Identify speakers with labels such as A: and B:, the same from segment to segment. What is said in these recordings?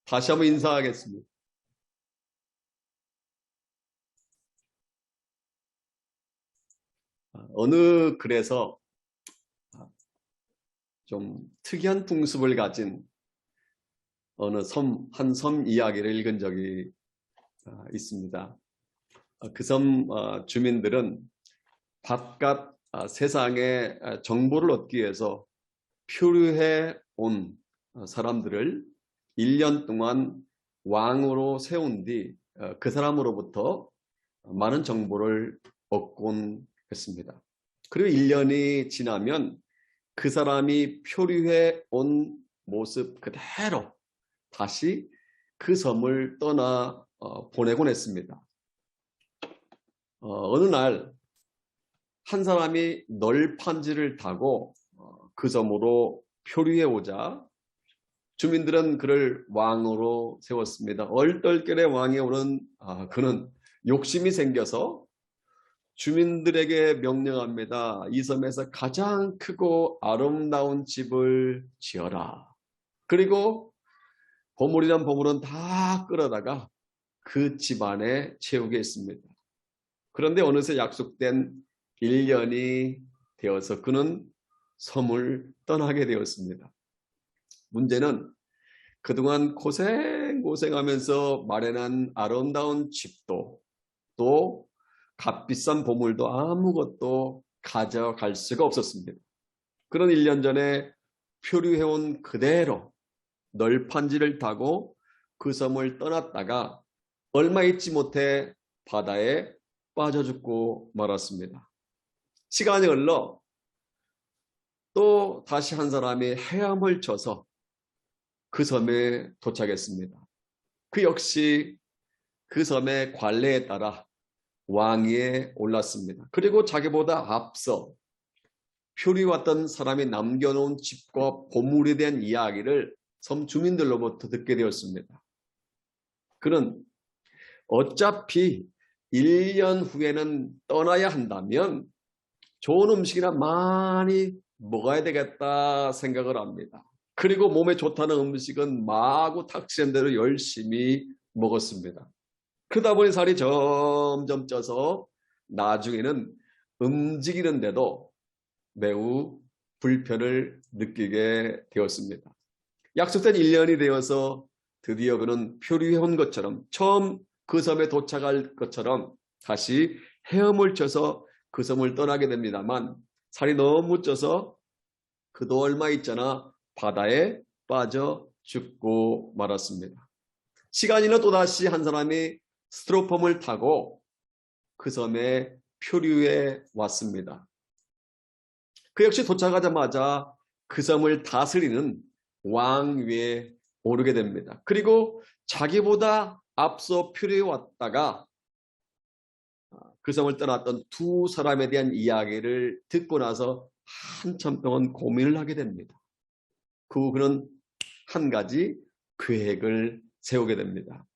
A: 다시 한번 인사하겠습니다. 어느 글에서 좀 특이한 풍습을 가진 어느 한 섬 이야기를 읽은 적이 있습니다. 그 섬 주민들은 바깥 세상의 정보를 얻기 위해서 표류해 온 사람들을 1년 동안 왕으로 세운 뒤 그 사람으로부터 많은 정보를 얻곤 했습니다. 그리고 1년이 지나면 그 사람이 표류해 온 모습 그대로 다시 그 섬을 떠나 보내곤 했습니다. 어느 날 한 사람이 널판지를 타고 그 섬으로 표류해 오자 주민들은 그를 왕으로 세웠습니다. 얼떨결에 왕에 오른 그는 욕심이 생겨서 주민들에게 명령합니다. 이 섬에서 가장 크고 아름다운 집을 지어라. 그리고 보물이란 보물은 다 끌어다가 그 집 안에 채우게 했습니다. 그런데 어느새 약속된 1년이 되어서 그는 섬을 떠나게 되었습니다. 문제는 그동안 고생하면서 마련한 아름다운 집도 또 값비싼 보물도 아무것도 가져갈 수가 없었습니다. 그런 1년 전에 표류해온 그대로 널판지를 타고 그 섬을 떠났다가 얼마 있지 못해 바다에 빠져 죽고 말았습니다. 시간이 흘러 또 다시 한 사람이 헤엄을 쳐서 그 섬에 도착했습니다. 그 역시 그 섬의 관례에 따라 왕위에 올랐습니다. 그리고 자기보다 앞서 표류왔던 사람이 남겨놓은 집과 보물에 대한 이야기를 섬 주민들로부터 듣게 되었습니다. 그는 어차피 1년 후에는 떠나야 한다면 좋은 음식이나 많이 먹어야 되겠다 생각을 합니다. 그리고 몸에 좋다는 음식은 마구 탁시한 대로 열심히 먹었습니다. 그러다 보니 살이 점점 쪄서 나중에는 움직이는데도 매우 불편을 느끼게 되었습니다. 약속된 1년이 되어서 드디어 그는 표류해온 것처럼 처음 그 섬에 도착할 것처럼 다시 헤엄을 쳐서 그 섬을 떠나게 됩니다만 살이 너무 쪄서 그도 얼마 있잖아 바다에 빠져 죽고 말았습니다. 시간이 흘러 또다시 한 사람이 스티로폼을 타고 그 섬에 표류해 왔습니다. 그 역시 도착하자마자 그 섬을 다스리는 왕 위에 오르게 됩니다. 그리고 자기보다 앞서 표류해 왔다가 그 섬을 떠났던 두 사람에 대한 이야기를 듣고 나서 한참 동안 고민을 하게 됩니다. 그 후 그는 한 가지 계획을 세우게 됩니다.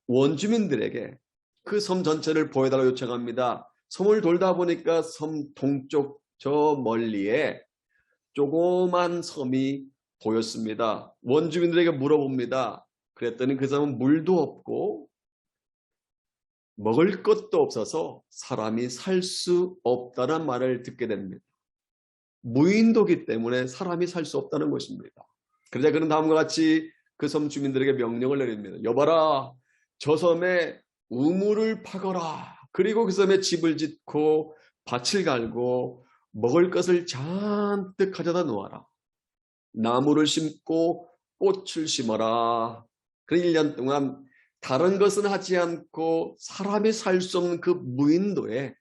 A: 원주민들에게 그 섬 전체를 보여달라고 요청합니다. 섬을 돌다 보니까 섬 동쪽 저 멀리에 조그만 섬이 보였습니다. 원주민들에게 물어봅니다. 그랬더니 그 섬은 물도 없고 먹을 것도 없어서 사람이 살 수 없다는 말을 듣게 됩니다. 무인도기 때문에 사람이 살 수 없다는 것입니다. 그러자 그는 다음과 같이 그 섬 주민들에게 명령을 내립니다. 여봐라, 저 섬에 우물을 파거라. 그리고 그 섬에 집을 짓고 밭을 갈고 먹을 것을 잔뜩 가져다 놓아라. 나무를 심고 꽃을 심어라. 그 1년 동안 다른 것은 하지 않고 사람이 살 수 없는 그 무인도에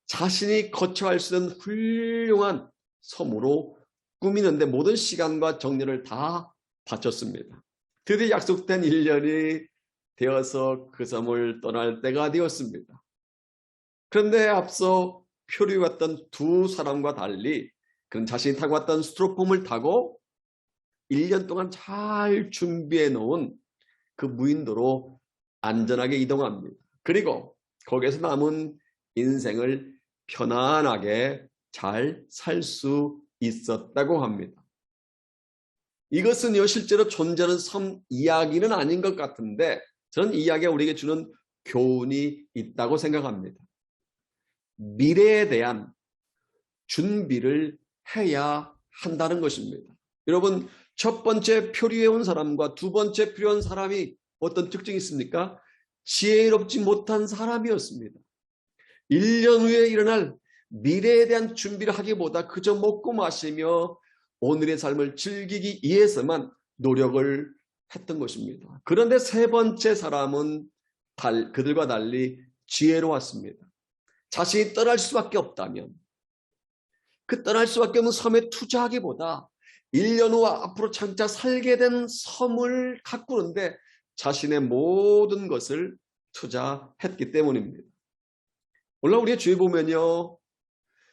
A: 자신이 거처할 수 있는 훌륭한 섬으로 꾸미는데 모든 시간과 정열을 다 바쳤습니다. 드디어 약속된 1년이 되어서 그 섬을 떠날 때가 되었습니다. 그런데 앞서 표류해 왔던 두 사람과 달리 그는 자신이 타고 왔던 스티로폼을 타고 1년 동안 잘 준비해 놓은 그 무인도로 안전하게 이동합니다. 그리고 거기에서 남은 인생을 편안하게 잘 살 수 있었다고 합니다. 이것은요 실제로 존재하는 섬 이야기는 아닌 것 같은데 저는 이 이야기가 우리에게 주는 교훈이 있다고 생각합니다. 미래에 대한 준비를 해야 한다는 것입니다. 여러분, 첫 번째 표류해 온 사람과 두 번째 표류한 사람이 어떤 특징이 있습니까? 지혜롭지 못한 사람이었습니다. 1년 후에 일어날 미래에 대한 준비를 하기보다 그저 먹고 마시며 오늘의 삶을 즐기기 위해서만 노력을 했던 것입니다. 그런데 세 번째 사람은 그들과 달리 지혜로웠습니다. 자신이 떠날 수밖에 없다면 그 떠날 수밖에 없는 섬에 투자하기보다 1년 후 앞으로 장차 살게 된 섬을 가꾸는데 자신의 모든 것을 투자했기 때문입니다. 오늘 우리의 주에 보면요.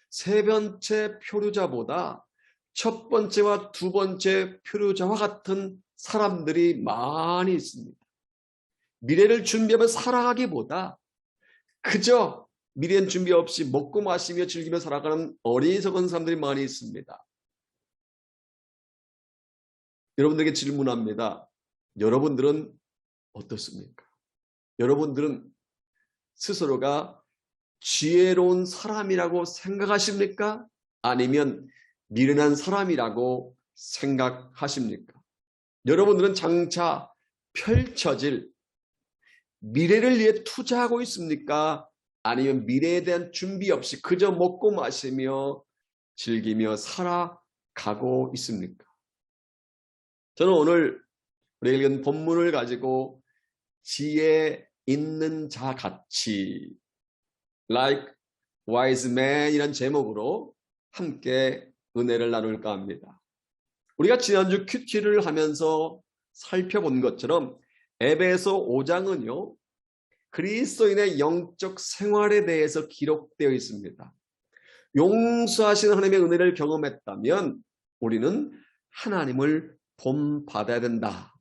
A: 세 번째 표류자보다 첫 번째와 두 번째 표류자와 같은 사람들이 많이 있습니다. 미래를 준비하며 살아가기보다 그저 미래는 준비 없이 먹고 마시며 즐기며 살아가는 어리석은 사람들이 많이 있습니다. 여러분들에게 질문합니다. 여러분들은 어떻습니까? 여러분들은 스스로가 지혜로운 사람이라고 생각하십니까? 아니면 미련한 사람이라고 생각하십니까? 여러분들은 장차 펼쳐질 미래를 위해 투자하고 있습니까? 아니면 미래에 대한 준비 없이 그저 먹고 마시며 즐기며 살아가고 있습니까? 저는 오늘 우리가 읽은 본문을 가지고 지혜 있는 자 같이 Like Wise Man 이란 제목으로 함께 은혜를 나눌까 합니다. 우리가 지난주 큐티를 하면서 살펴본 것처럼 에베소 5장은요. 그리스도인의 영적 생활에 대해서 기록되어 있습니다. 용서하시는 하나님의 은혜를 경험했다면 우리는 하나님을 본받아야 된다.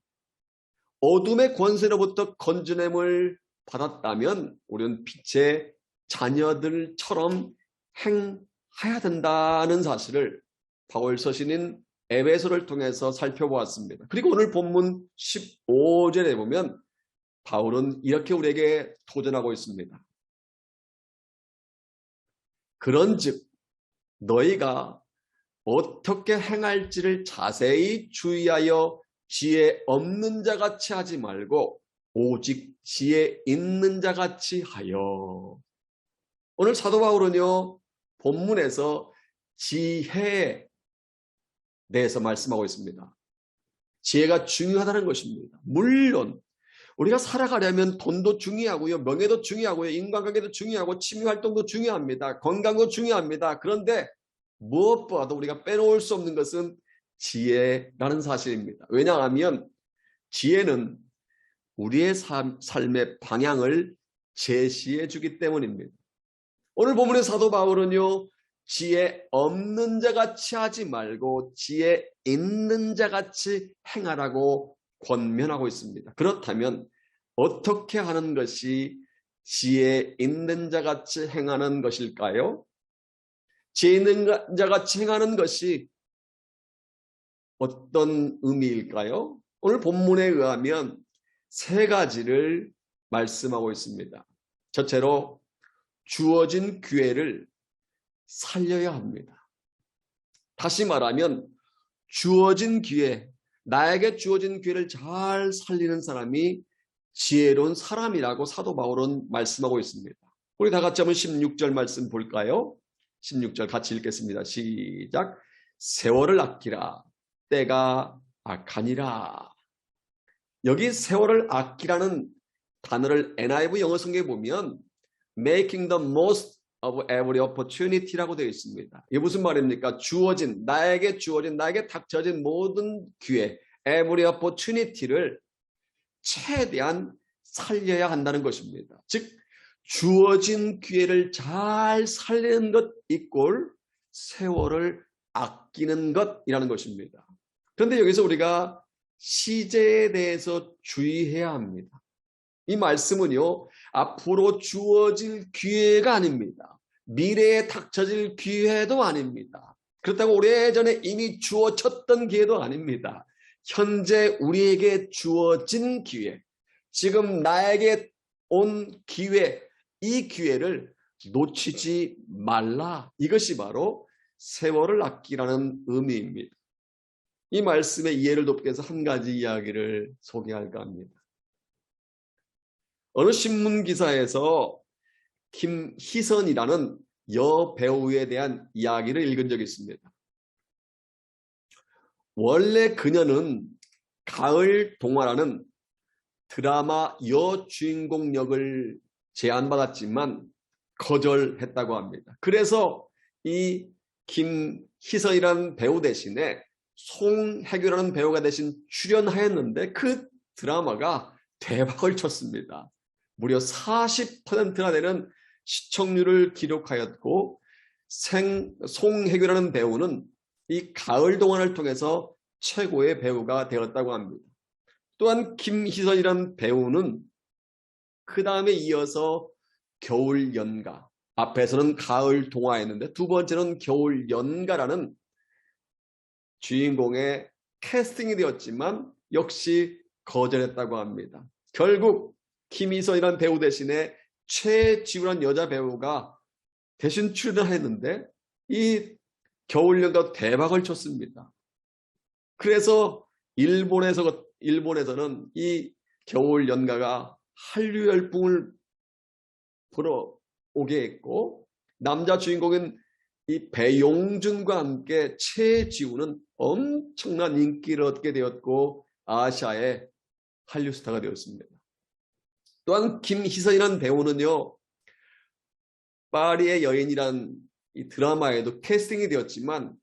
A: 어둠의 권세로부터 건져냄을 받았다면 우리는 빛의 자녀들처럼 행해야 된다는 사실을 바울 서신인 에베소를 통해서 살펴보았습니다. 그리고 오늘 본문 15절에 보면 바울은 이렇게 우리에게 도전하고 있습니다. 그런즉 너희가 어떻게 행할지를 자세히 주의하여 지혜 없는 자같이 하지 말고 오직 지혜 있는 자같이 하여. 오늘 사도 바울은요 본문에서 지혜에 대해서 말씀하고 있습니다. 지혜가 중요하다는 것입니다. 물론 우리가 살아가려면 돈도 중요하고요, 명예도 중요하고요, 인간관계도 중요하고 취미활동도 중요합니다. 건강도 중요합니다. 그런데 무엇보다도 우리가 빼놓을 수 없는 것은 지혜라는 사실입니다. 왜냐하면 지혜는 우리의 삶의 방향을 제시해 주기 때문입니다. 오늘 본문의 사도 바울은요, 지혜 없는 자같이 하지 말고 지혜 있는 자같이 행하라고 권면하고 있습니다. 그렇다면 어떻게 하는 것이 지혜 있는 자같이 행하는 것일까요? 지혜 있는 자같이 행하는 것이 어떤 의미일까요? 오늘 본문에 의하면 세 가지를 말씀하고 있습니다. 첫째로 주어진 기회를 살려야 합니다. 다시 말하면 주어진 기회, 나에게 주어진 기회를 잘 살리는 사람이 지혜로운 사람이라고 사도 바울은 말씀하고 있습니다. 우리 다 같이 한번 16절 말씀 볼까요? 16절 같이 읽겠습니다. 시작. 세월을 아끼라. 때가 악하니라. 여기 세월을 아끼라는 단어를 NIV 영어 성경에 보면 making the most of every opportunity라고 되어 있습니다. 이게 무슨 말입니까? 나에게 닥쳐진 모든 기회, every opportunity를 최대한 살려야 한다는 것입니다. 즉 주어진 기회를 잘 살리는 것 이꼴 세월을 아끼는 것이라는 것입니다. 그런데 여기서 우리가 시제에 대해서 주의해야 합니다. 이 말씀은요, 앞으로 주어질 기회가 아닙니다. 미래에 닥쳐질 기회도 아닙니다. 그렇다고 오래전에 이미 주어졌던 기회도 아닙니다. 현재 우리에게 주어진 기회, 지금 나에게 온 기회, 이 기회를 놓치지 말라. 이것이 바로 세월을 아끼라는 의미입니다. 이 말씀의 이해를 돕기 위해서 한 가지 이야기를 소개할까 합니다. 어느 신문 기사에서 김희선이라는 여배우에 대한 이야기를 읽은 적이 있습니다. 원래 그녀는 가을 동화라는 드라마 여주인공 역을 제안받았지만 거절했다고 합니다. 그래서 이 김희선이라는 배우 대신에 송혜교라는 배우가 대신 출연하였는데 그 드라마가 대박을 쳤습니다. 무려 40%나 되는 시청률을 기록하였고 송혜교라는 배우는 이 가을 동화를 통해서 최고의 배우가 되었다고 합니다. 또한 김희선이라는 배우는 그 다음에 이어서 겨울 연가, 앞에서는 가을 동화였는데 두 번째는 겨울 연가라는 주인공의 캐스팅이 되었지만 역시 거절했다고 합니다. 결국 김희선이라는 배우 대신에 최지우라는 여자 배우가 대신 출연을 했는데 이 겨울 연가 대박을 쳤습니다. 그래서 일본에서는 이 겨울 연가가 한류 열풍을 불어오게 했고 남자 주인공인 이 배용준과 함께 최지우는 엄청난 인기를 얻게 되었고 아시아의 한류 스타가 되었습니다. 또한 김희선이라는 배우는요, 파리의 여인이란 이 드라마에도 캐스팅이 되었지만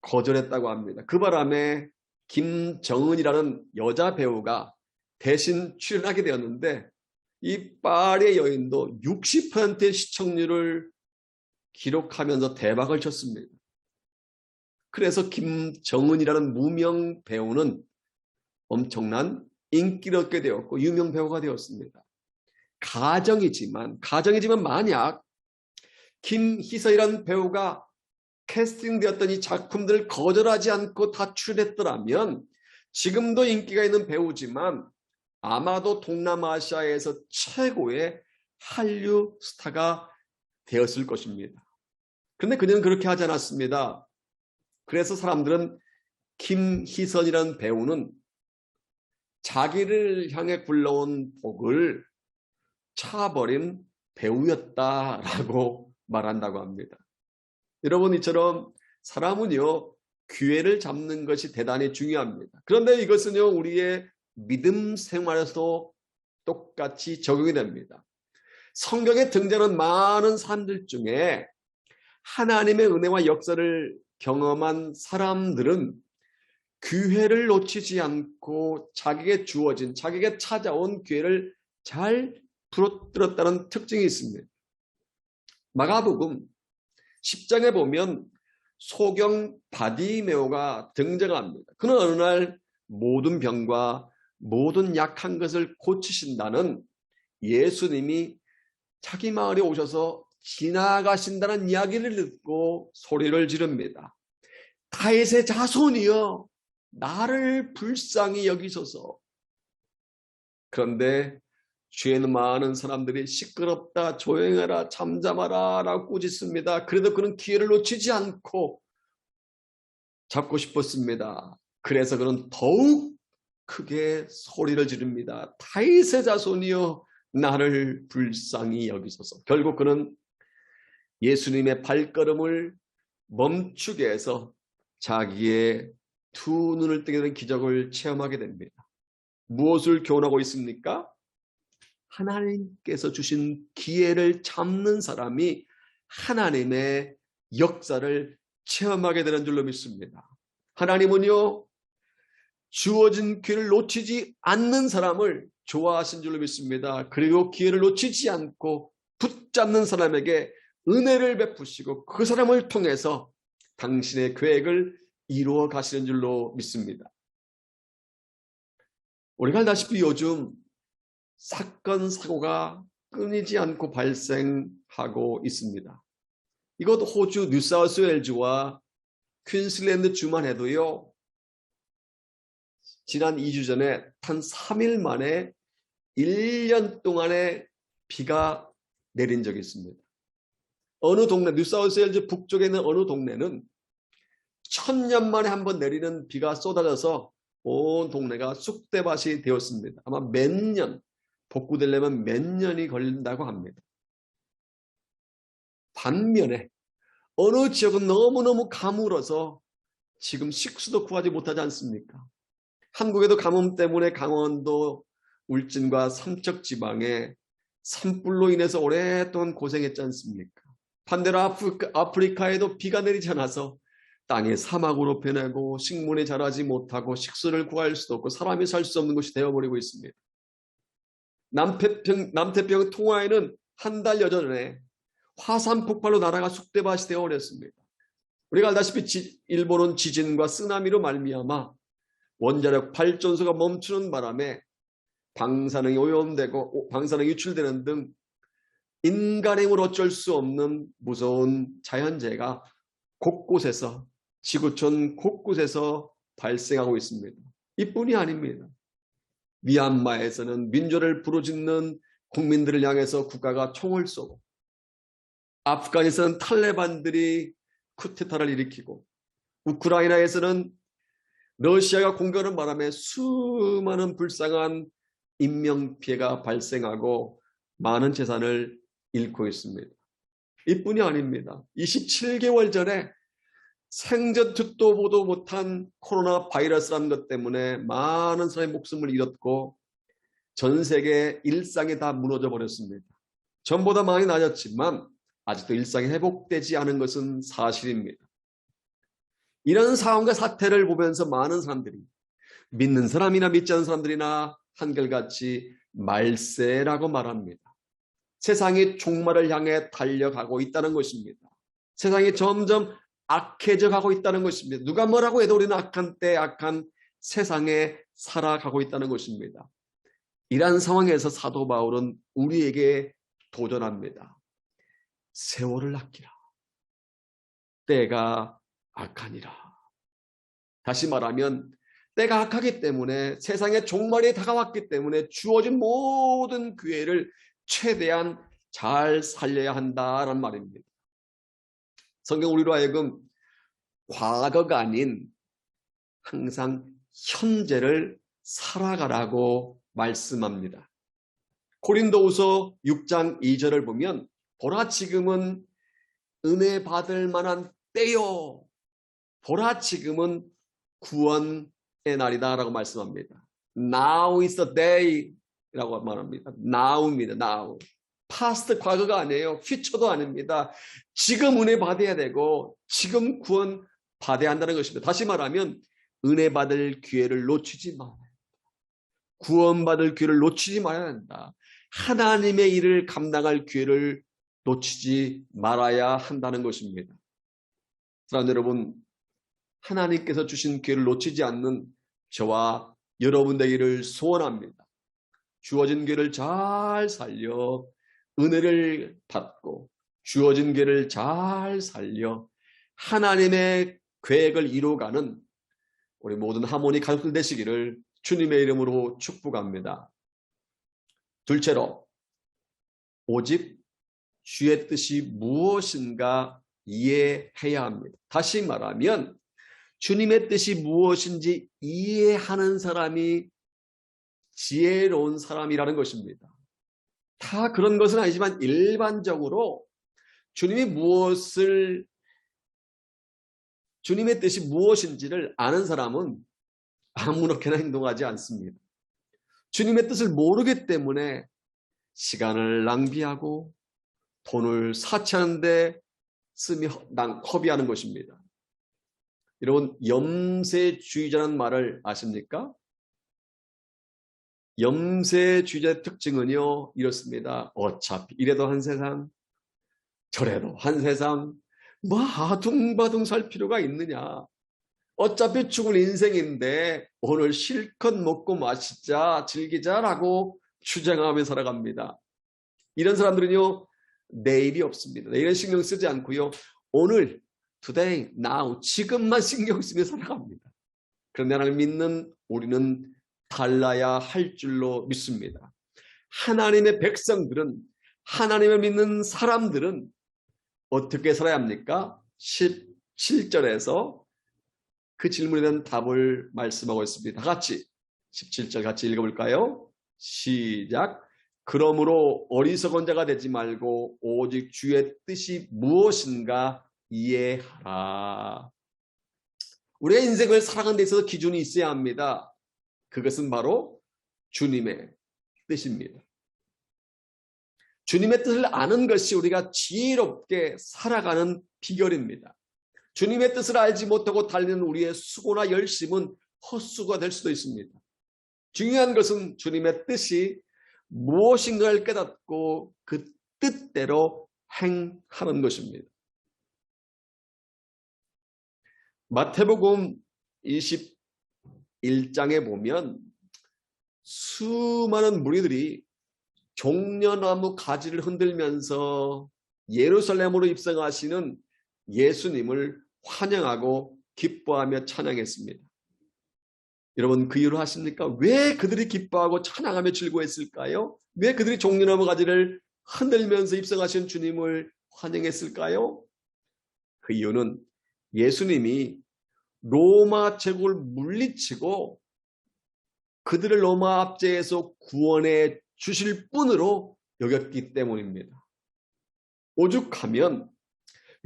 A: 거절했다고 합니다. 그 바람에 김정은이라는 여자 배우가 대신 출연하게 되었는데 이 파리의 여인도 60%의 시청률을 기록하면서 대박을 쳤습니다. 그래서 김정은이라는 무명 배우는 엄청난 인기를 얻게 되었고 유명 배우가 되었습니다. 가정이지만 만약 김희선이라는 배우가 캐스팅되었던 이 작품들을 거절하지 않고 다 출연했더라면 지금도 인기가 있는 배우지만 아마도 동남아시아에서 최고의 한류 스타가 되었을 것입니다. 그런데 그녀는 그렇게 하지 않았습니다. 그래서 사람들은 김희선이라는 배우는 자기를 향해 굴러온 복을 차버린 배우였다라고 말한다고 합니다. 여러분, 이처럼 사람은요, 기회를 잡는 것이 대단히 중요합니다. 그런데 이것은요, 우리의 믿음 생활에서도 똑같이 적용이 됩니다. 성경에 등장하는 많은 사람들 중에 하나님의 은혜와 역사를 경험한 사람들은 기회를 놓치지 않고 자기에게 주어진, 자기에게 찾아온 기회를 잘 부러뜨렸다는 특징이 있습니다. 마가복음 10장에 보면 소경 바디메오가 등장합니다. 그는 어느 날 모든 병과 모든 약한 것을 고치신다는 예수님이 자기 마을에 오셔서 지나가신다는 이야기를 듣고 소리를 지릅니다. 다윗의 자손이여, 나를 불쌍히 여기소서. 그런데 주위에는 많은 사람들이 시끄럽다, 조용해라, 잠잠하라 라고 꾸짖습니다. 그래도 그는 기회를 놓치지 않고 잡고 싶었습니다. 그래서 그는 더욱 크게 소리를 지릅니다. 다윗의 자손이여, 나를 불쌍히 여기소서. 결국 그는 예수님의 발걸음을 멈추게 해서 자기의 두 눈을 뜨게 되는 기적을 체험하게 됩니다. 무엇을 교훈하고 있습니까? 하나님께서 주신 기회를 잡는 사람이 하나님의 역사를 체험하게 되는 줄로 믿습니다. 하나님은요, 주어진 기회를 놓치지 않는 사람을 좋아하신 줄로 믿습니다. 그리고 기회를 놓치지 않고 붙잡는 사람에게 은혜를 베푸시고 그 사람을 통해서 당신의 계획을 이루어 가시는 줄로 믿습니다. 우리가 알다시피 요즘 사건, 사고가 끊이지 않고 발생하고 있습니다. 이것 호주 뉴사우스웨일즈와 퀸슬랜드 주만 해도요, 지난 2주 전에 단 3일 만에 1년 동안에 비가 내린 적이 있습니다. 어느 동네, 뉴사우스웨일즈 북쪽에 있는 어느 동네는 1000년 만에 한 번 내리는 비가 쏟아져서 온 동네가 쑥대밭이 되었습니다. 아마 몇 년, 복구되려면 몇 년이 걸린다고 합니다. 반면에 어느 지역은 너무너무 가물어서 지금 식수도 구하지 못하지 않습니까? 한국에도 가뭄 때문에 강원도 울진과 삼척지방에 산불로 인해서 오랫동안 고생했지 않습니까? 반대로 아프리카에도 비가 내리지 않아서 땅이 사막으로 변하고 식물이 자라지 못하고 식수를 구할 수도 없고 사람이 살 수 없는 곳이 되어버리고 있습니다. 남태평 통화에는 한 달여 전에 화산 폭발로 나라가 쑥대밭이 되어버렸습니다. 우리가 알다시피 일본은 지진과 쓰나미로 말미암아 원자력 발전소가 멈추는 바람에 방사능이 오염되고 방사능이 유출되는 등 인간의 힘으로 어쩔 수 없는 무서운 자연재해가 곳곳에서 지구촌 곳곳에서 발생하고 있습니다. 이뿐이 아닙니다. 미얀마에서는 민주를 부르짖는 국민들을 향해서 국가가 총을 쏘고 아프가니스탄 탈레반들이 쿠데타를 일으키고 우크라이나에서는 러시아가 공격하는 바람에 수많은 불쌍한 인명피해가 발생하고 많은 재산을 잃고 있습니다. 이뿐이 아닙니다. 27개월 전에 생전 듣도 보도 못한 코로나 바이러스라는 것 때문에 많은 사람의 목숨을 잃었고 전 세계 일상이 다 무너져 버렸습니다. 전보다 많이 나아졌지만 아직도 일상이 회복되지 않은 것은 사실입니다. 이런 상황과 사태를 보면서 많은 사람들이 믿는 사람이나 믿지 않는 사람들이나 한결같이 말세라고 말합니다. 세상이 종말을 향해 달려가고 있다는 것입니다. 세상이 점점 악해져 가고 있다는 것입니다. 누가 뭐라고 해도 우리는 악한 때 악한 세상에 살아가고 있다는 것입니다. 이러한 상황에서 사도 바울은 우리에게 도전합니다. 세월을 아끼라. 때가 악하니라. 다시 말하면 때가 악하기 때문에 세상의 종말이 다가왔기 때문에 주어진 모든 기회를 최대한 잘 살려야 한다는 말입니다. 성경 우리로 하여금 과거가 아닌 항상 현재를 살아가라고 말씀합니다. 고린도후서 6장 2절을 보면 보라 지금은 은혜 받을 만한 때요. 보라 지금은 구원의 날이다 라고 말씀합니다. Now is the day 라고 말합니다. Now입니다. Now. past 과거가 아니에요. future도 아닙니다. 지금 은혜 받아야 되고 지금 구원 받아야 한다는 것입니다. 다시 말하면 은혜 받을 기회를 놓치지 말아야 한다. 구원받을 기회를 놓치지 말아야 한다. 하나님의 일을 감당할 기회를 놓치지 말아야 한다는 것입니다. 사랑하는 여러분, 하나님께서 주신 기회를 놓치지 않는 저와 여러분 되기를 소원합니다. 주어진 기회를 잘 살려 은혜를 받고 주어진 기회를 잘 살려 하나님의 계획을 이루어가는 우리 모든 하모니 가족들 되시기를 주님의 이름으로 축복합니다. 둘째로 오직 주의 뜻이 무엇인가 이해해야 합니다. 다시 말하면 주님의 뜻이 무엇인지 이해하는 사람이 지혜로운 사람이라는 것입니다. 다 그런 것은 아니지만 일반적으로 주님의 뜻이 무엇인지를 아는 사람은 아무렇게나 행동하지 않습니다. 주님의 뜻을 모르기 때문에 시간을 낭비하고 돈을 사치하는 데 허비하는 것입니다. 여러분, 염세주의자라는 말을 아십니까? 염세주의자의 특징은요, 이렇습니다. 어차피 이래도 한 세상, 저래도 한 세상, 뭐 아둥바둥 살 필요가 있느냐. 어차피 죽을 인생인데 오늘 실컷 먹고 마시자, 즐기자라고 주장하며 살아갑니다. 이런 사람들은요, 내일이 없습니다. 내일은 신경 쓰지 않고요, 오늘, today, now, 지금만 신경 쓰며 살아갑니다. 그런데 하나님을 믿는 우리는 달라야 할 줄로 믿습니다. 하나님의 백성들은, 하나님을 믿는 사람들은 어떻게 살아야 합니까? 17절에서 그 질문에 대한 답을 말씀하고 있습니다. 다 같이 17절 같이 읽어볼까요? 시작. 그러므로 어리석은 자가 되지 말고 오직 주의 뜻이 무엇인가 이해하라. 우리의 인생을 살아가는 데 있어서 기준이 있어야 합니다. 그것은 바로 주님의 뜻입니다. 주님의 뜻을 아는 것이 우리가 지혜롭게 살아가는 비결입니다. 주님의 뜻을 알지 못하고 달리는 우리의 수고나 열심은 헛수고가 될 수도 있습니다. 중요한 것은 주님의 뜻이 무엇인가를 깨닫고 그 뜻대로 행하는 것입니다. 마태복음 21장에 보면 수많은 무리들이 종려나무 가지를 흔들면서 예루살렘으로 입성하시는 예수님을 환영하고 기뻐하며 찬양했습니다. 여러분 그 이유를 아십니까? 왜 그들이 기뻐하고 찬양하며 즐거워했을까요? 왜 그들이 종려나무 가지를 흔들면서 입성하신 주님을 환영했을까요? 그 이유는 예수님이 로마 제국을 물리치고 그들을 로마 압제에서 구원해 주실 분으로 여겼기 때문입니다. 오죽하면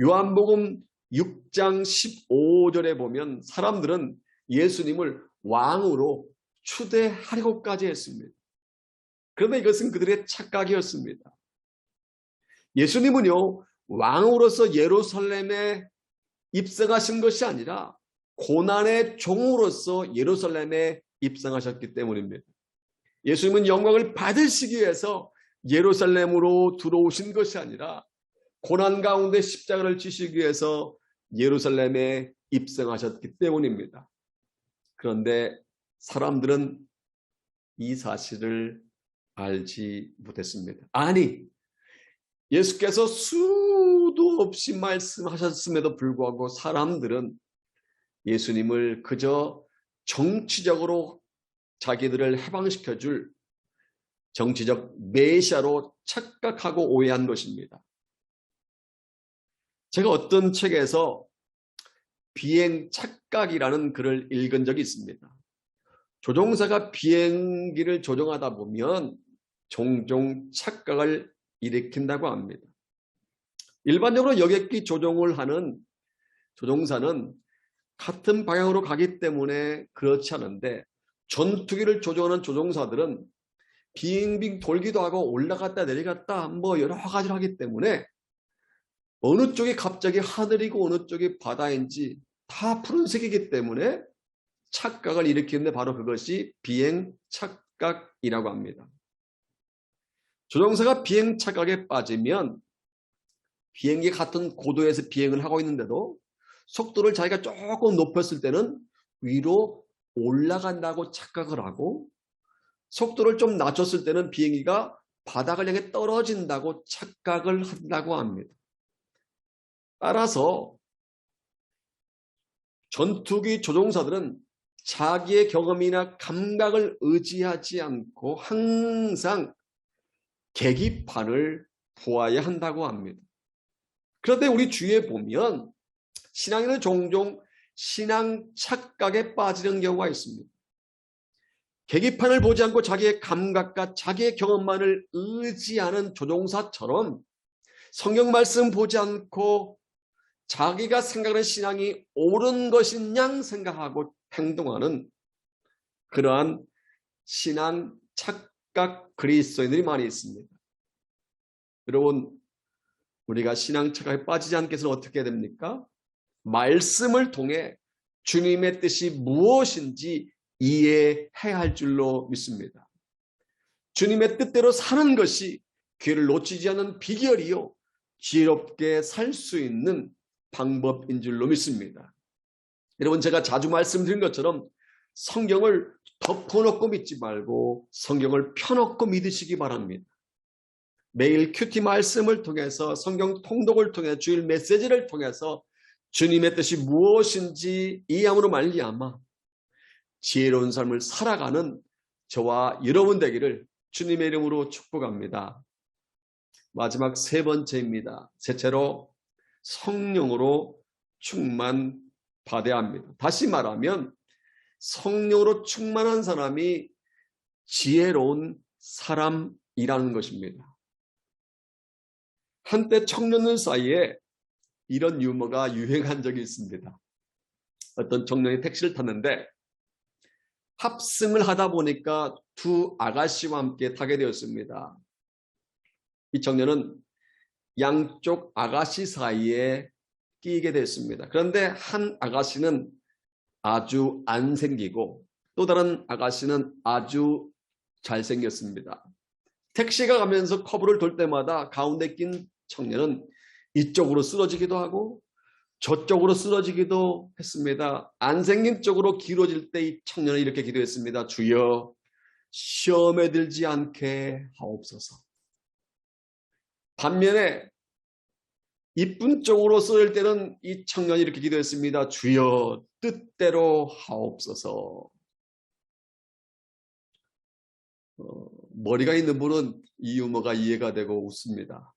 A: 요한복음 6장 15절에 보면 사람들은 예수님을 왕으로 추대하려고까지 했습니다. 그런데 이것은 그들의 착각이었습니다. 예수님은요, 왕으로서 예루살렘에 입성하신 것이 아니라 고난의 종으로서 예루살렘에 입성하셨기 때문입니다. 예수님은 영광을 받으시기 위해서 예루살렘으로 들어오신 것이 아니라 고난 가운데 십자가를 지시기 위해서 예루살렘에 입성하셨기 때문입니다. 그런데 사람들은 이 사실을 알지 못했습니다. 아니, 예수께서 수도 없이 말씀하셨음에도 불구하고 사람들은 예수님을 그저 정치적으로 자기들을 해방시켜줄 정치적 메시아로 착각하고 오해한 것입니다. 제가 어떤 책에서 비행 착각이라는 글을 읽은 적이 있습니다. 조종사가 비행기를 조종하다 보면 종종 착각을 일으킨다고 합니다. 일반적으로 여객기 조종을 하는 조종사는 같은 방향으로 가기 때문에 그렇지 않은데 전투기를 조종하는 조종사들은 빙빙 돌기도 하고 올라갔다 내려갔다 뭐 여러 가지를 하기 때문에 어느 쪽이 갑자기 하늘이고 어느 쪽이 바다인지 다 푸른색이기 때문에 착각을 일으키는데 바로 그것이 비행 착각이라고 합니다. 조종사가 비행 착각에 빠지면 비행기 같은 고도에서 비행을 하고 있는데도 속도를 자기가 조금 높였을 때는 위로 올라간다고 착각을 하고 속도를 좀 낮췄을 때는 비행기가 바닥을 향해 떨어진다고 착각을 한다고 합니다. 따라서 전투기 조종사들은 자기의 경험이나 감각을 의지하지 않고 항상 계기판을 보아야 한다고 합니다. 그런데 우리 주위에 보면 신앙인은 종종 신앙 착각에 빠지는 경우가 있습니다. 계기판을 보지 않고 자기의 감각과 자기의 경험만을 의지하는 조종사처럼 성경 말씀 보지 않고 자기가 생각하는 신앙이 옳은 것인 양 생각하고 행동하는 그러한 신앙 착각 그리스도인들이 많이 있습니다. 여러분, 우리가 신앙 착각에 빠지지 않기 위해서는 어떻게 해야 됩니까? 말씀을 통해 주님의 뜻이 무엇인지 이해해야 할 줄로 믿습니다. 주님의 뜻대로 사는 것이 기회를 놓치지 않는 비결이요 지혜롭게 살 수 있는 방법인 줄로 믿습니다. 여러분, 제가 자주 말씀드린 것처럼 성경을 덮어놓고 믿지 말고 성경을 펴놓고 믿으시기 바랍니다. 매일 큐티 말씀을 통해서 성경 통독을 통해 주일 메시지를 통해서 주님의 뜻이 무엇인지 이해함으로 말미암아 지혜로운 삶을 살아가는 저와 여러분 되기를 주님의 이름으로 축복합니다. 마지막 세 번째입니다. 셋째로 성령으로 충만받아야 합니다. 다시 말하면 성령으로 충만한 사람이 지혜로운 사람이라는 것입니다. 한때 청년들 사이에 이런 유머가 유행한 적이 있습니다. 어떤 청년이 택시를 탔는데 합승을 하다 보니까 두 아가씨와 함께 타게 되었습니다. 이 청년은 양쪽 아가씨 사이에 끼게 됐습니다. 그런데 한 아가씨는 아주 안 생기고 또 다른 아가씨는 아주 잘생겼습니다. 택시가 가면서 커브를 돌 때마다 가운데 낀 청년은 이쪽으로 쓰러지기도 하고 저쪽으로 쓰러지기도 했습니다. 안 생긴 쪽으로 길어질 때 이 청년은 이렇게 기도했습니다. 주여, 시험에 들지 않게 하옵소서. 반면에 이쁜 쪽으로 쓰러질 때는 이 청년이 이렇게 기도했습니다. 주여, 뜻대로 하옵소서. 머리가 있는 분은 이 유머가 이해가 되고 웃습니다.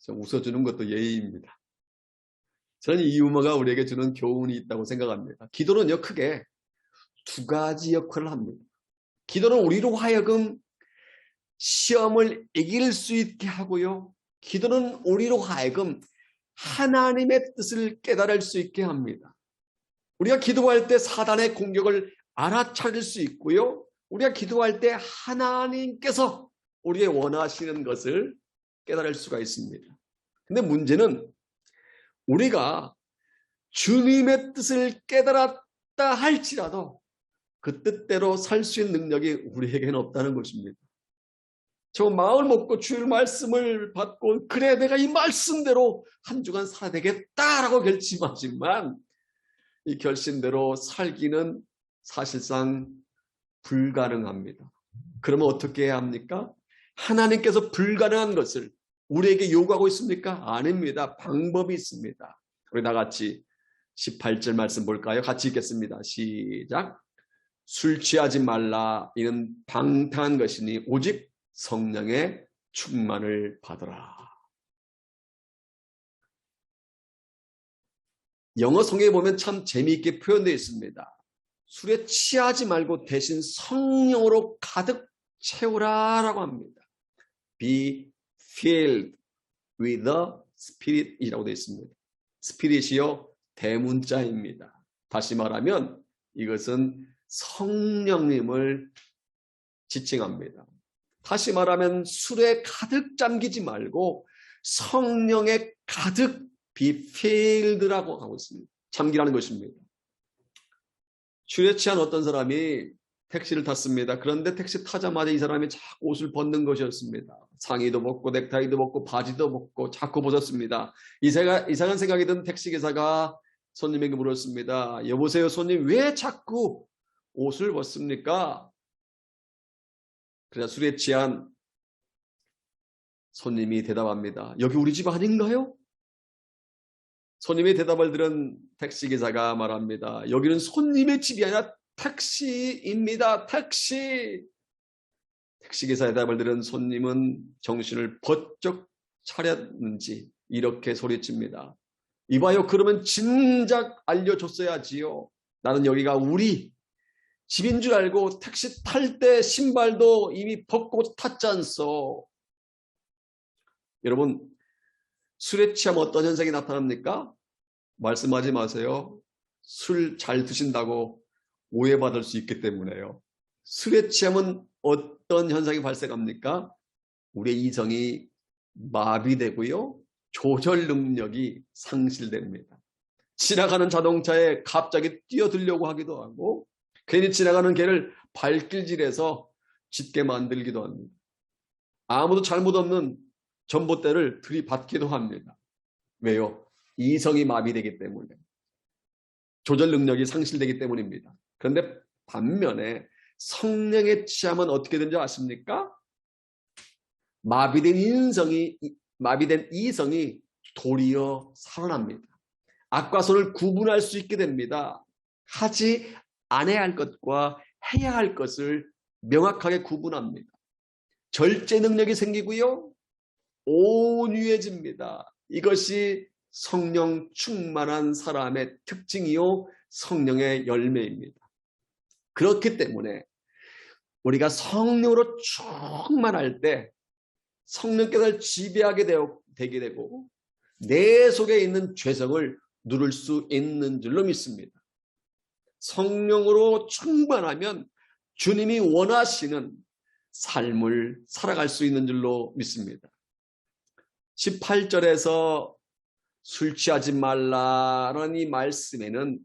A: 웃어주는 것도 예의입니다. 저는 이 유머가 우리에게 주는 교훈이 있다고 생각합니다. 기도는요, 크게 두 가지 역할을 합니다. 기도는 우리로 하여금 시험을 이길 수 있게 하고요. 기도는 우리로 하여금 하나님의 뜻을 깨달을 수 있게 합니다. 우리가 기도할 때 사단의 공격을 알아차릴 수 있고요. 우리가 기도할 때 하나님께서 우리의 원하시는 것을 깨달을 수가 있습니다. 근데 문제는 우리가 주님의 뜻을 깨달았다 할지라도 그 뜻대로 살 수 있는 능력이 우리에게는 없다는 것입니다. 저 마음을 먹고 주의 말씀을 받고 그래 내가 이 말씀대로 한 주간 살아야 되겠다라고 결심하지만 이 결심대로 살기는 사실상 불가능합니다. 그러면 어떻게 해야 합니까? 하나님께서 불가능한 것을 우리에게 요구하고 있습니까? 아닙니다. 방법이 있습니다. 우리 다 같이 18절 말씀 볼까요? 같이 읽겠습니다. 시작. 술 취하지 말라. 이는 방탕한 것이니 오직 성령의 충만을 받으라. 영어 성경에 보면 참 재미있게 표현되어 있습니다. 술에 취하지 말고 대신 성령으로 가득 채우라라고 합니다. Be filled with the Spirit이라고 되어 있습니다. 스피릿이요 대문자입니다. 다시 말하면 이것은 성령님을 지칭합니다. 다시 말하면 술에 가득 잠기지 말고 성령에 가득 be filled라고 하고 있습니다. 잠기라는 것입니다. 술에 취한 어떤 사람이 택시를 탔습니다. 그런데 택시 타자마자 이 사람이 자꾸 옷을 벗는 것이었습니다. 상의도 벗고 넥타이도 벗고 바지도 벗고 자꾸 벗었습니다. 이상한 생각이 든 택시기사가 손님에게 물었습니다. 여보세요 손님 왜 자꾸 옷을 벗습니까? 그래서 술에 취한 손님이 대답합니다. 여기 우리 집 아닌가요? 손님의 대답을 들은 택시기사가 말합니다. 여기는 손님의 집이 아니라 택시입니다. 택시. 택시기사의 대답을 들은 손님은 정신을 번쩍 차렸는지 이렇게 소리칩니다. 이봐요. 그러면 진작 알려줬어야지요. 나는 여기가 우리 집인 줄 알고 택시 탈 때 신발도 이미 벗고 탔지 않소. 여러분 술에 취하면 어떤 현상이 나타납니까? 말씀하지 마세요. 술 잘 드신다고 오해받을 수 있기 때문에요. 술에 취하면 어떤 현상이 발생합니까? 우리의 이성이 마비되고요. 조절 능력이 상실됩니다. 지나가는 자동차에 갑자기 뛰어들려고 하기도 하고 괜히 지나가는 개를 발길질해서 짖게 만들기도 합니다. 아무도 잘못 없는 전봇대를 들이받기도 합니다. 왜요? 이성이 마비되기 때문에. 조절 능력이 상실되기 때문입니다. 그런데 반면에 성령에 취하면 어떻게 되는지 아십니까? 마비된 이성이 도리어 살아납니다. 악과 선을 구분할 수 있게 됩니다. 하지 안 해야 할 것과 해야 할 것을 명확하게 구분합니다. 절제 능력이 생기고요. 온유해집니다. 이것이 성령 충만한 사람의 특징이요. 성령의 열매입니다. 그렇기 때문에 우리가 성령으로 충만할 때 성령께서 지배하게 되게 되고 내 속에 있는 죄성을 누를 수 있는 줄로 믿습니다. 성령으로 충만하면 주님이 원하시는 삶을 살아갈 수 있는 줄로 믿습니다. 18절에서 술 취하지 말라는 이 말씀에는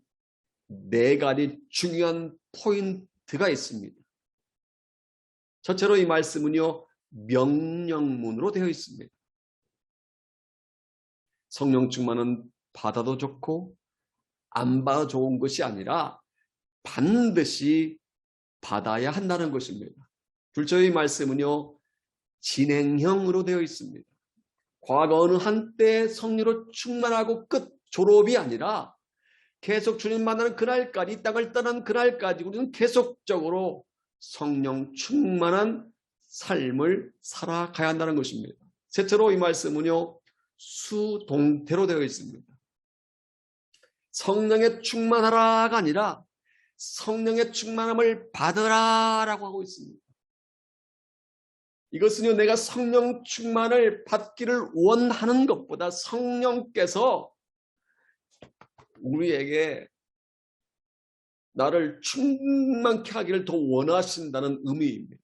A: 4가지 중요한 포인트가 있습니다. 첫째로 이 말씀은요, 명령문으로 되어 있습니다. 성령 충만은 받아도 좋고 안 받아도 좋은 것이 아니라 반드시 받아야 한다는 것입니다. 둘째로 이 말씀은요, 진행형으로 되어 있습니다. 과거 어느 한때 성령으로 충만하고 끝, 졸업이 아니라 계속 주님 만나는 그날까지, 이 땅을 떠난 그날까지 우리는 계속적으로 성령 충만한 삶을 살아가야 한다는 것입니다. 셋째로 이 말씀은요, 수동태로 되어 있습니다. 성령에 충만하라가 아니라 성령의 충만함을 받으라라고 하고 있습니다. 이것은요, 내가 성령 충만을 받기를 원하는 것보다 성령께서 우리에게 나를 충만케 하기를 더 원하신다는 의미입니다.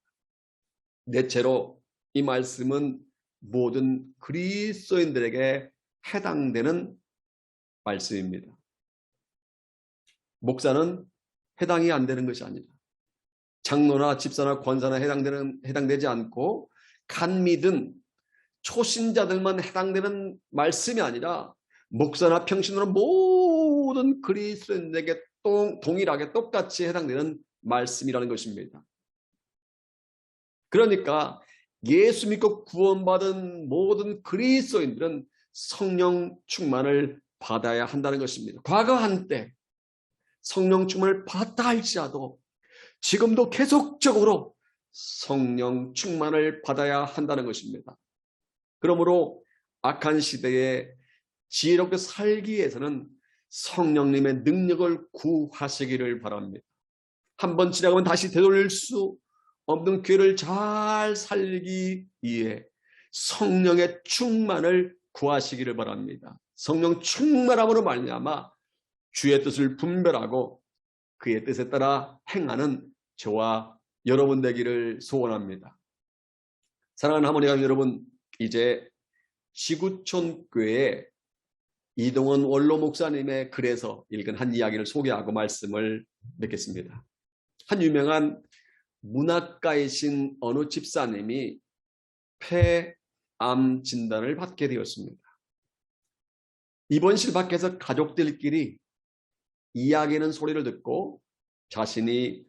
A: 넷째로 이 말씀은 모든 그리스도인들에게 해당되는 말씀입니다. 목사는 해당이 안 되는 것이 아니라 장로나 집사나 권사나 해당되지 않고 간미든 초신자들만 해당되는 말씀이 아니라 목사나 평신으로 모든 그리스도인에게 동일하게 똑같이 해당되는 말씀이라는 것입니다. 그러니까 예수 믿고 구원받은 모든 그리스도인들은 성령 충만을 받아야 한다는 것입니다. 과거 한때 성령 충만을 받았다 할지라도 지금도 계속적으로 성령 충만을 받아야 한다는 것입니다. 그러므로 악한 시대에 지혜롭게 살기 위해서는 성령님의 능력을 구하시기를 바랍니다. 한번 지나가면 다시 되돌릴 수 없는 기회를 잘 살기 위해 성령의 충만을 구하시기를 바랍니다. 성령 충만함으로 말미암아 주의 뜻을 분별하고 그의 뜻에 따라 행하는 저와 여러분 되기를 소원합니다. 사랑하는 하모니 가족 여러분, 이제 지구촌 교회에 이동원 원로 목사님의 글에서 읽은 한 이야기를 소개하고 말씀을 맺겠습니다. 한 유명한 문학가이신 어느 집사님이 폐암 진단을 받게 되었습니다. 입원실 밖에서 가족들끼리 이야기하는 소리를 듣고 자신이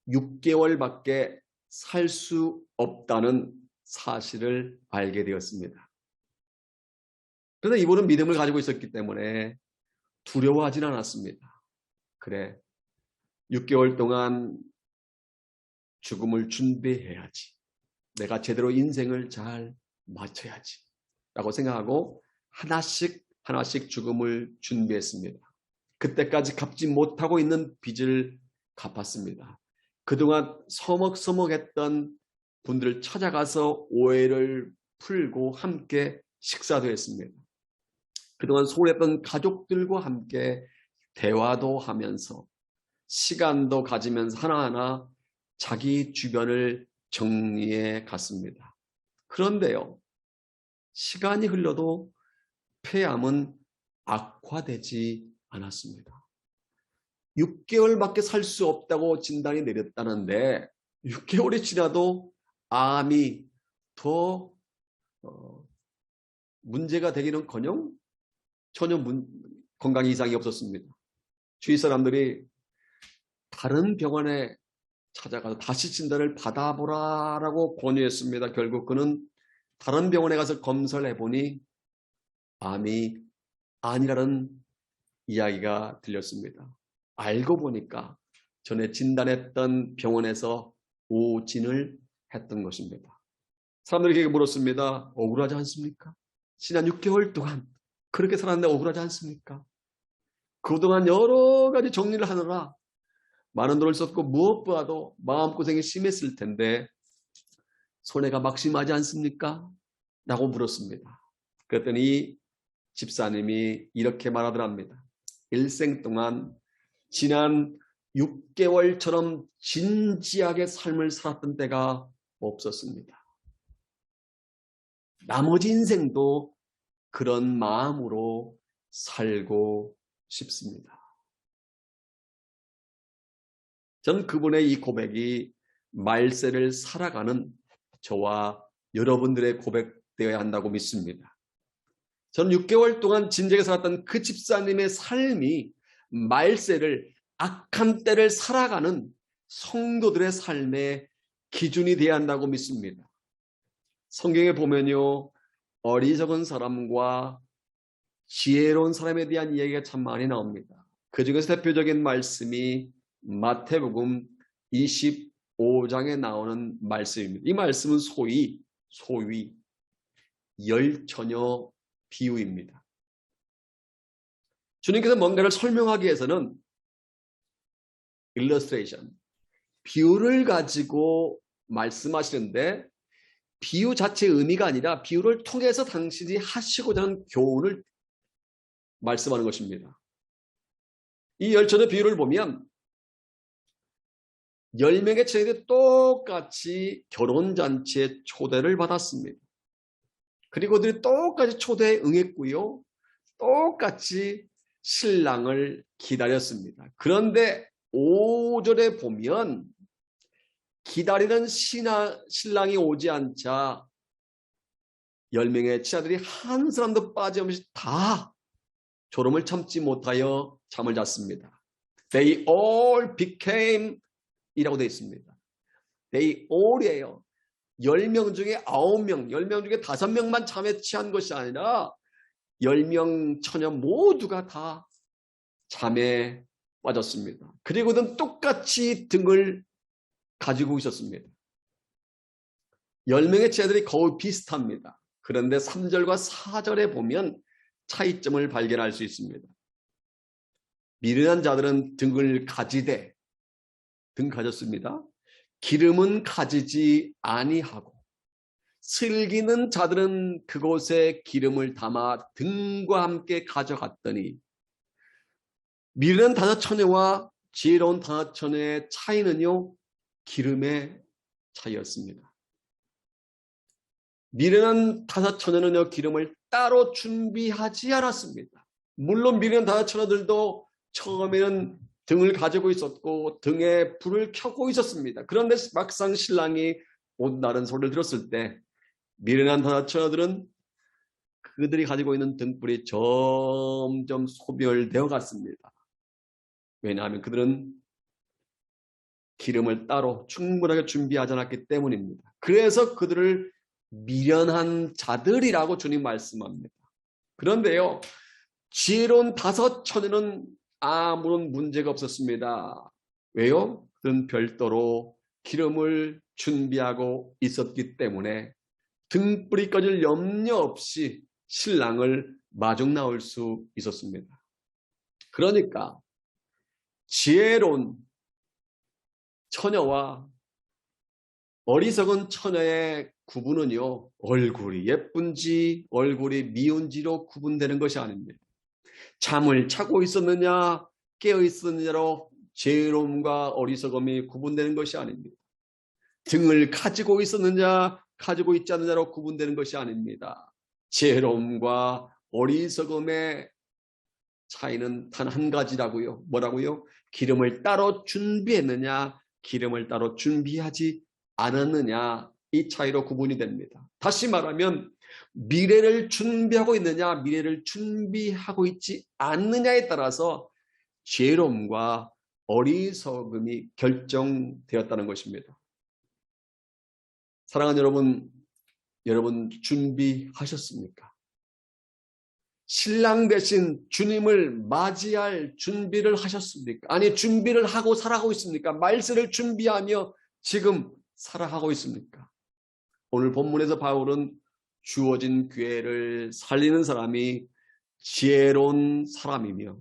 A: 6개월밖에 살 수 없다는 사실을 알게 되었습니다. 그런데 이분은 믿음을 가지고 있었기 때문에 두려워하진 않았습니다. 그래, 6개월 동안 죽음을 준비해야지. 내가 제대로 인생을 잘 마쳐야지. 라고 생각하고 하나씩 죽음을 준비했습니다. 그때까지 갚지 못하고 있는 빚을 갚았습니다. 그동안 서먹서먹했던 분들을 찾아가서 오해를 풀고 함께 식사도 했습니다. 그동안 소홀했던 가족들과 함께 대화도 하면서 시간도 가지면서 하나하나 자기 주변을 정리해 갔습니다. 그런데요, 시간이 흘러도 폐암은 악화되지 않았습니다. 6개월밖에 살 수 없다고 진단이 내렸다는데 6개월이 지나도 암이 더 문제가 되기는커녕 전혀 건강 이상이 없었습니다. 주위 사람들이 다른 병원에 찾아가서 다시 진단을 받아보라라고 권유했습니다. 결국 그는 다른 병원에 가서 검사를 해보니 암이 아니라는 이야기가 들렸습니다. 알고 보니까 전에 진단했던 병원에서 오진을 했던 것입니다. 사람들에게 물었습니다. 억울하지 않습니까? 지난 6개월 동안 그렇게 살았는데 억울하지 않습니까? 그동안 여러 가지 정리를 하느라 많은 돈을 썼고 무엇보다도 마음고생이 심했을 텐데 손해가 막심하지 않습니까? 라고 물었습니다. 그랬더니 집사님이 이렇게 말하더랍니다. 일생 동안 지난 6개월처럼 진지하게 삶을 살았던 때가 없었습니다. 나머지 인생도 그런 마음으로 살고 싶습니다. 전 그분의 이 고백이 말세를 살아가는 저와 여러분들의 고백되어야 한다고 믿습니다. 저는 6개월 동안 진지하게 살았던 그 집사님의 삶이 말세를, 악한 때를 살아가는 성도들의 삶의 기준이 되어야 한다고 믿습니다. 성경에 보면요, 어리석은 사람과 지혜로운 사람에 대한 이야기가 참 많이 나옵니다. 그 중에서 대표적인 말씀이 마태복음 25장에 나오는 말씀입니다. 이 말씀은 소위 열처녀 비유입니다. 주님께서 뭔가를 설명하기 위해서는 illustration, 비유를 가지고 말씀하시는데 비유 자체의 의미가 아니라 비유를 통해서 당신이 하시고자 하는 교훈을 말씀하는 것입니다. 이 열처녀 비유를 보면 10명의 처녀들이 똑같이 결혼잔치에 초대를 받았습니다. 그리고 그들이 똑같이 초대에 응했고요. 똑같이 신랑을 기다렸습니다. 그런데 5절에 보면 기다리는 신랑이 오지 않자 10명의 치아들이 한 사람도 빠짐없이 다 졸음을 참지 못하여 잠을 잤습니다. They all became 이라고 되어 있습니다. They all이에요. 10명 중에 9명, 10명 중에 5명만 잠에 취한 것이 아니라 10명 처녀 모두가 다 잠에 빠졌습니다. 그리고는 똑같이 등을 가지고 있었습니다. 10명의 치아들이 거의 비슷합니다. 그런데 3절과 4절에 보면 차이점을 발견할 수 있습니다. 미련한 자들은 등을 가지되 등 가졌습니다. 기름은 가지지 아니하고 슬기는 자들은 그곳에 기름을 담아 등과 함께 가져갔더니 미련한 다섯 처녀와 지혜로운 다섯 처녀의 차이는요, 기름의 차이였습니다. 미련한 다섯 처녀는요, 기름을 따로 준비하지 않았습니다. 물론 미련한 다섯 처녀들도 처음에는 등을 가지고 있었고 등에 불을 켜고 있었습니다. 그런데 막상 신랑이 온다는 소리를 들었을 때 미련한 다섯 처녀들은 그들이 가지고 있는 등불이 점점 소멸되어 갔습니다. 왜냐하면 그들은 기름을 따로 충분하게 준비하지 않았기 때문입니다. 그래서 그들을 미련한 자들이라고 주님 말씀합니다. 그런데요, 지혜로운 다섯 처녀는 아무런 문제가 없었습니다. 왜요? 그들은 별도로 기름을 준비하고 있었기 때문에 등불이 꺼질 염려 없이 신랑을 마중 나올 수 있었습니다. 그러니까 지혜로운 처녀와 어리석은 처녀의 구분은요, 얼굴이 예쁜지 얼굴이 미운지로 구분되는 것이 아닙니다. 잠을 자고 있었느냐 깨어 있었느냐로 지혜로움과 어리석음이 구분되는 것이 아닙니다. 등을 가지고 있었느냐 가지고 있지 않느냐로 구분되는 것이 아닙니다. 지혜로움과 어리석음의 차이는 단 한 가지라고요. 뭐라고요? 기름을 따로 준비했느냐 기름을 따로 준비하지 않았느냐, 이 차이로 구분이 됩니다. 다시 말하면 미래를 준비하고 있느냐 미래를 준비하고 있지 않느냐에 따라서 지혜로움과 어리석음이 결정되었다는 것입니다. 사랑하는 여러분 준비하셨습니까? 신랑 대신 주님을 맞이할 준비를 하셨습니까? 아니, 준비를 하고 살아가고 있습니까? 말세를 준비하며 지금 살아가고 있습니까? 오늘 본문에서 바울은 주어진 기회를 살리는 사람이 지혜로운 사람이며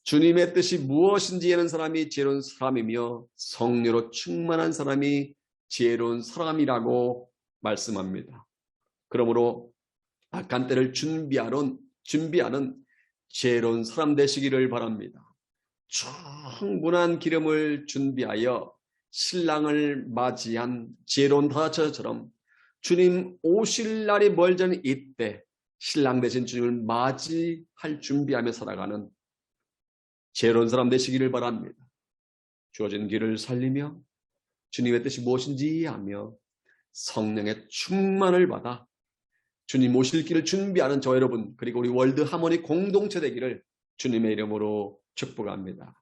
A: 주님의 뜻이 무엇인지 아는 사람이 지혜로운 사람이며 성령으로 충만한 사람이 지혜로운 사람이라고 말씀합니다. 그러므로 악한 때를 준비하는 지혜로운 사람 되시기를 바랍니다. 충분한 기름을 준비하여 신랑을 맞이한 지혜로운 다처처럼 주님 오실 날이 멀지 않은 이때 신랑 되신 주님을 맞이할 준비하며 살아가는 지혜로운 사람 되시기를 바랍니다. 주어진 길을 살리며 주님의 뜻이 무엇인지 이해하며 성령의 충만을 받아 주님 오실 길을 준비하는 저 여러분, 그리고 우리 월드 하모니 공동체 되기를 주님의 이름으로 축복합니다.